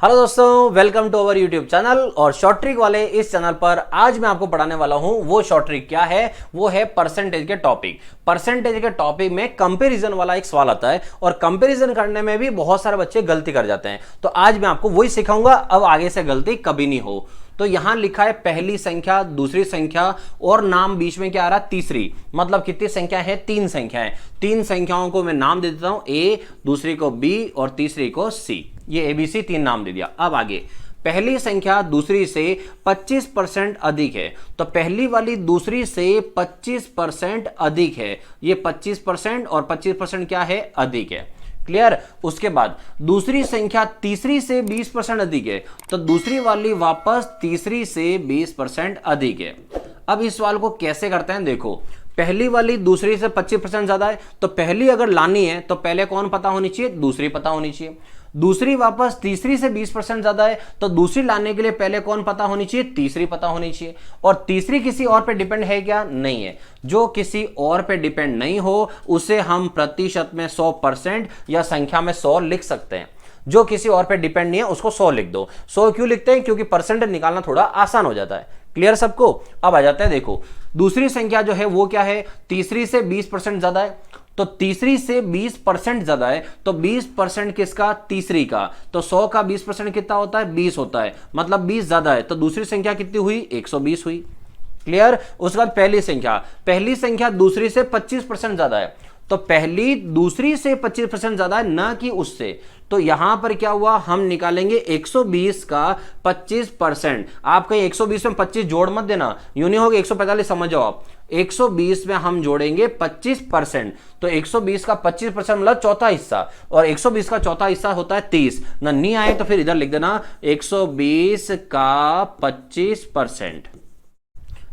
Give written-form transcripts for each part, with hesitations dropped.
Hello दोस्तों, welcome to our YouTube channel. और short trick वाले इस चैनल पर आज मैं आपको पढ़ाने वाला हूं। वो शॉर्ट ट्रिक क्या है? वो है परसेंटेज के टॉपिक। परसेंटेज के टॉपिक में कंपैरिजन वाला एक सवाल आता है और कंपैरिजन करने में भी बहुत सारे बच्चे गलती कर जाते हैं। तो आज मैं आपको वही सिखाऊंगा, अब आगे से गलती कभी नहीं हो। तो यहां लिखा है पहली संख्या, दूसरी संख्या और नाम बीच में क्या आ रहा है? तीसरी। मतलब कितनी संख्या है? तीन संख्या है। तीन संख्याओं को मैं नाम दे देता हूं, ए, दूसरी को बी और तीसरी को सी। ये एबीसी तीन नाम दे दिया। अब आगे पहली संख्या दूसरी से 25% अधिक है, तो पहली वाली दूसरी से 25% अधिक है। ये 25% और 25% क्या है? अधिक है। क्लियर? उसके बाद दूसरी संख्या तीसरी से 20% अधिक है, तो दूसरी वाली वापस तीसरी से 20% अधिक है। अब इस सवाल को कैसे करते हैं देखो, पहली वाली दूसरी से 25% ज्यादा है, तो पहली अगर लानी है तो पहले कौन पता होनी चाहिए? दूसरी पता होनी चाहिए। दूसरी वापस तीसरी से 20% ज्यादा है, तो दूसरी लाने के लिए पहले कौन पता होनी चाहिए? तीसरी पता होनी चाहिए। और तीसरी किसी और पे डिपेंड है क्या? नहीं है। जो किसी और पे डिपेंड नहीं हो उसे हम प्रतिशत में 100% या संख्या में 100 लिख सकते हैं। जो किसी और पे डिपेंड नहीं है उसको 100 लिख दो। 100 क्यों लिखते हैं? क्योंकि परसेंट निकालना थोड़ा आसान हो जाता है। क्लियर सबको? अब आ जाता है, देखो दूसरी संख्या जो है वो क्या है? तीसरी से 20% ज्यादा है, तो तीसरी से 20% ज्यादा है, तो 20% किसका? तीसरी का। तो 100 का 20% कितना होता है? 20 होता है। मतलब 20 ज्यादा है, तो दूसरी संख्या कितनी हुई? 120 हुई। क्लियर? उसके बाद पहली संख्या दूसरी से 25% ज्यादा है, तो पहली दूसरी से 25% ज्यादा है, ना कि उससे। तो यहां पर क्या हुआ? हम निकालेंगे 120 का 25%। आप कहीं 120 में 25 जोड़ मत देना, यूं नहीं होगा 145 समझ जाओ आप। 120 में हम जोड़ेंगे 25%, तो 120 का 25% मतलब चौथा हिस्सा, और 120 का चौथा हिस्सा होता है 30। ना नहीं आए तो फिर इधर लिख देना 120 का 25%।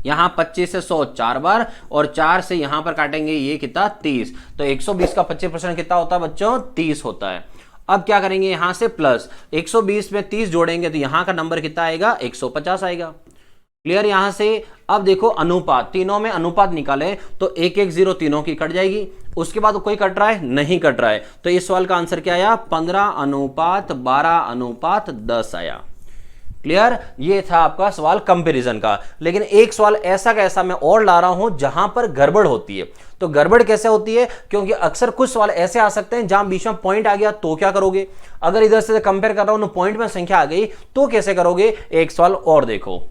यहां 25 से 100 4 बार और 4 से यहां पर काटेंगे, ये कितना? 30। तो 120 का 25% कितना होता है बच्चों? 30 होता है। अब क्या करेंगे? यहां से प्लस 120 में 30 जोड़ेंगे तो यहां का नंबर कितना आएगा? 150 आएगा। क्लियर? यहां से अब देखो अनुपात, तीनों में अनुपात निकाले तो 110 तीनों की कट जाएगी। उसके बाद कोई कट रहा है? नहीं कट रहा है। तो इस सवाल का आंसर क्या आया? 15:12:10 आया। क्लियर? ये था आपका सवाल कंपैरिजन का। लेकिन एक सवाल ऐसा का ऐसा मैं और ला रहा हूं जहां पर गड़बड़ होती है। तो गड़बड़ कैसे होती है? क्योंकि अक्सर कुछ सवाल ऐसे आ सकते हैं जहां बीच में पॉइंट आ गया तो क्या करोगे? अगर इधर से कंपेयर कर रहा हूं पॉइंट में संख्या आ गई तो कैसे करोगे? एक सवाल और देखो।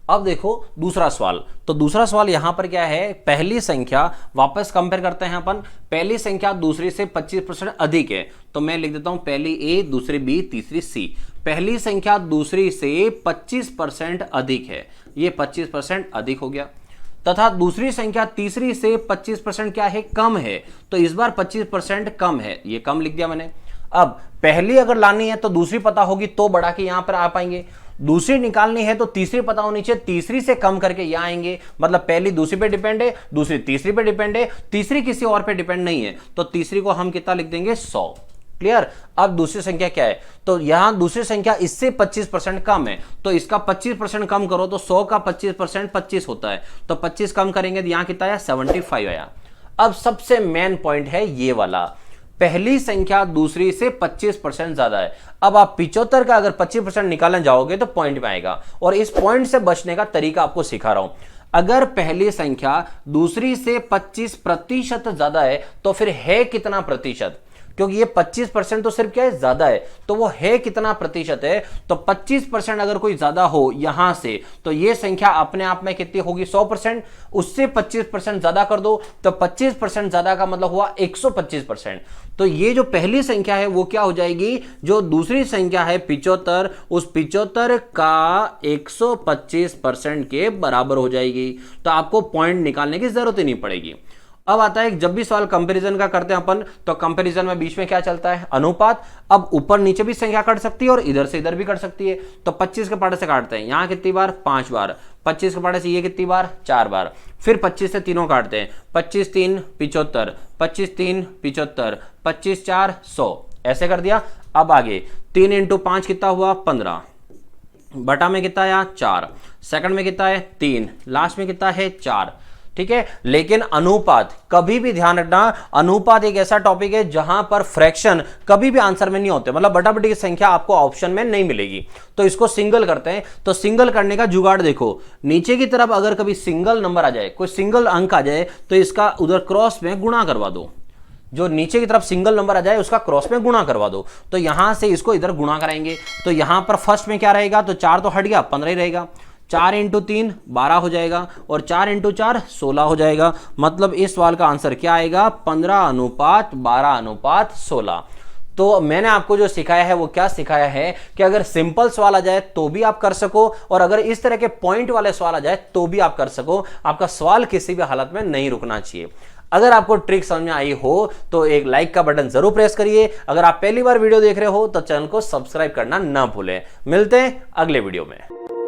अब देखो दूसरा सवाल। तो दूसरा सवाल यहां पर क्या है? पहली संख्या, वापस कंपेयर करते हैं अपन। पहली संख्या दूसरी से 25% अधिक है, तो मैं लिख देता हूं पहली ए, दूसरी बी, तीसरी सी। पहली संख्या दूसरी से 25% अधिक है, ये 25% अधिक हो गया। तथा दूसरी संख्या तीसरी से 25% क्या है? कम है, तो इस बार 25% कम है, ये कम लिख दिया मैंने। अब पहली अगर लानी है तो दूसरी पता होगी तो बढ़ा के यहां पर आ पाएंगे। दूसरी निकालनी है तो तीसरी पता होनी चाहिए, तीसरी से कम करके यहां आएंगे। मतलब पहली दूसरी पे डिपेंड है, दूसरी तीसरी पे डिपेंड है, तीसरी किसी और पे डिपेंड नहीं है, तो तीसरी को हम कितना लिख देंगे? 100। क्लियर? अब दूसरी संख्या क्या है? तो यहां दूसरी संख्या इससे 25% कम है, तो इसका 25% कम करो तो 100 का 25% 25 होता है, तो 25 कम करेंगे तो यहां कितना आया? 75 आया। अब सबसे मेन पॉइंट है ये वाला, पहली संख्या दूसरी से 25% ज्यादा है। अब आप 75 का अगर 25% निकालने जाओगे तो पॉइंट में आएगा, और इस पॉइंट से बचने का तरीका आपको सिखा रहा हूं। अगर पहली संख्या दूसरी से 25% ज्यादा है तो फिर है कितना प्रतिशत? क्योंकि ये 25% तो सिर्फ क्या है? ज्यादा है, तो वो है कितना प्रतिशत है? तो 25% अगर कोई ज्यादा हो यहां से, तो ये संख्या अपने आप में कितनी होगी? 100%। उससे 25% ज्यादा कर दो तो 25% ज्यादा का मतलब हुआ 125%। तो ये जो पहली संख्या है वो क्या हो जाएगी? जो दूसरी संख्या है 75, उस 75 का 125% के बराबर हो जाएगी। तो आपको पॉइंट निकालने की जरूरत ही नहीं पड़ेगी। अब आता है, जब भी सवाल कंपैरिजन का करते हैं अपन, तो कंपैरिजन में बीच में क्या चलता है? अनुपात। अब ऊपर नीचे भी संख्या कट सकती है और इधर से इधर भी कट सकती है। तो 25 के पाटे से काटते हैं, यहां कितनी बार? 5 बार। 25 के पाटे से ये कितनी बार? 4 बार। फिर 25 से तीनों काटते हैं, 25 3 75, 25 3 75, 25 4 100, ऐसे कर दिया। अब आगे 3 इंटू 5 कितना हुआ? 15, बटा में कितना आया? 4, सेकंड में कितना है? 3, लास्ट में कितना है? 4। ठीक है। लेकिन अनुपात कभी भी ध्यान रखना, अनुपात एक ऐसा टॉपिक है जहां पर फ्रैक्शन कभी भी आंसर में नहीं होते, मतलब बटा बटी की संख्या आपको ऑप्शन में नहीं मिलेगी। तो इसको सिंगल करते हैं। तो सिंगल करने का जुगाड़ देखो, नीचे की तरफ अगर कभी सिंगल नंबर आ जाए, कोई सिंगल अंक आ जाए, तो इसका उधर क्रॉस में गुणा करवा दो। जो नीचे की तरफ सिंगल नंबर आ जाए उसका क्रॉस में गुणा करवा दो। तो यहां से इसको इधर गुणा कराएंगे, तो यहां पर फर्स्ट में क्या रहेगा, तो 4 तो हट गया, 15 ही रहेगा। 4 इंटू 3 12 हो जाएगा, और 4 इंटू 4 16 हो जाएगा। मतलब इस सवाल का आंसर क्या आएगा, 15:12:16। तो मैंने आपको जो सिखाया है वो क्या सिखाया है कि अगर सिंपल सवाल आ जाए तो भी आप कर सको, और अगर इस तरह के पॉइंट वाले सवाल आ जाए तो भी आप कर सको। आपका सवाल किसी भी हालत में नहीं रुकना चाहिए। अगर आपको ट्रिक समझ में आई हो तो एक लाइक का बटन जरूर प्रेस करिए। अगर आप पहली बार वीडियो देख रहे हो तो चैनल को सब्सक्राइब करना ना भूलें। मिलते हैं अगले वीडियो में।